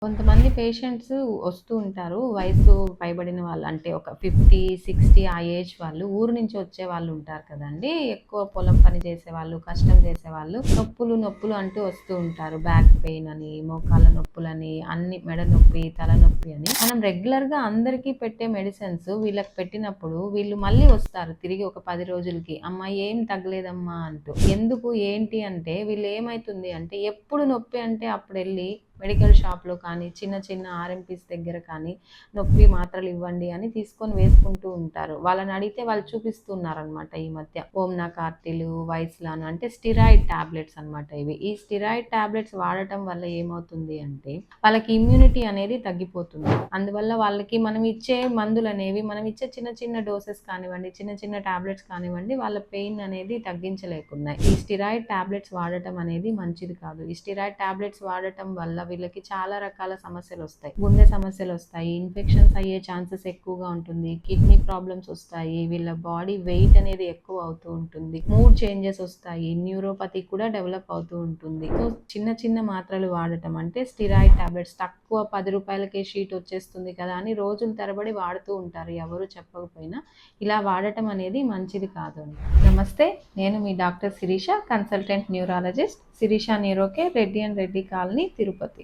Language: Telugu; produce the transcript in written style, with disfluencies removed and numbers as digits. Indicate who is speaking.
Speaker 1: కొంతమంది పేషెంట్స్ వస్తూ ఉంటారు. వయసు పైబడిన వాళ్ళు అంటే ఒక 50, 60 ఆ ఏజ్ వాళ్ళు ఊరు నుంచి వచ్చే వాళ్ళు ఉంటారు కదండీ! ఎక్కువ పొలం పని చేసేవాళ్ళు, కష్టం చేసేవాళ్ళు నొప్పులు, నొప్పులు అంటూ వస్తూ ఉంటారు. బ్యాక్ పెయిన్ అని, మోకాళ్ళ నొప్పులని, అన్ని మెడ నొప్పి, తలనొప్పి అని. మనం రెగ్యులర్‌గా అందరికీ పెట్టే మెడిసిన్స్ వీళ్ళకి పెట్టినప్పుడు వీళ్ళు మళ్ళీ వస్తారు తిరిగి ఒక 10 రోజులకి. "అమ్మ ఏం తగ్గలేదమ్మా" అంటూ. ఎందుకు ఏంటి అంటే వీళ్ళు ఏమైతుంది అంటే ఎప్పుడు నొప్పి అంటే అప్పుడెళ్ళి మెడికల్ షాప్‌లో కానీ, చిన్న చిన్న ఆర్ఎంపీస్ దగ్గర కానీ, నొప్పి మాత్రలు ఇవ్వండి అని తీసుకొని వేసుకుంటూ ఉంటారు. వాళ్ళని అడిగితే వాళ్ళు చూపిస్తున్నారనమాట ఈ మధ్య. ఓమ్నా కార్టిల్, వైస్లాన్ అంటే స్టిరాయిడ్ టాబ్లెట్స్ అనమాట ఇవి. ఈ స్టిరాయిడ్ టాబ్లెట్స్ వాడటం వల్ల ఏమవుతుంది అంటే, వాళ్ళకి ఇమ్యూనిటీ అనేది తగ్గిపోతుంది. అందువల్ల వాళ్ళకి మనం ఇచ్చే మందులనేవి, మనం ఇచ్చే చిన్న చిన్న డోసెస్ కానివ్వండి, చిన్న చిన్న టాబ్లెట్స్ కానివ్వండి, వాళ్ళ పెయిన్ అనేది తగ్గించలేకున్నాయి. ఈ స్టిరాయిడ్ టాబ్లెట్స్ వాడటం అనేది మంచిది కాదు. ఈ స్టిరాయిడ్ టాబ్లెట్స్ వాడటం వల్ల వీళ్ళకి చాలా రకాల సమస్యలొస్తాయి. గుండె సమస్యలొస్తాయి, ఇన్ఫెక్షన్స్ అయ్యే ఛాన్సెస్ ఎక్కువగా ఉంటుంది, కిడ్నీ ప్రాబ్లమ్స్ వస్తాయి, వీళ్ళ బాడీ వెయిట్ అనేది ఎక్కువ అవుతూ ఉంటుంది, మూడ్ చేంజెస్ వస్తాయి, న్యూరోపతి కూడా డెవలప్ అవుతూ ఉంటుంది. సో చిన్న చిన్న మాత్రలు వాడటం అంటే స్టిరాయిడ్ టాబ్లెట్స్ తక్కువ ₹10కే షీట్ వచ్చేస్తుంది కదా అని రోజుల తరబడి వాడుతూ ఉంటారు ఎవరు చెప్పకపోయినా. ఇలా వాడటం అనేది మంచిది కాదు. నమస్తే, నేను మీ doctor Sirisha, consultant neurologist, Sirisha neuro care, Reddy and Reddy colony, Tirupati.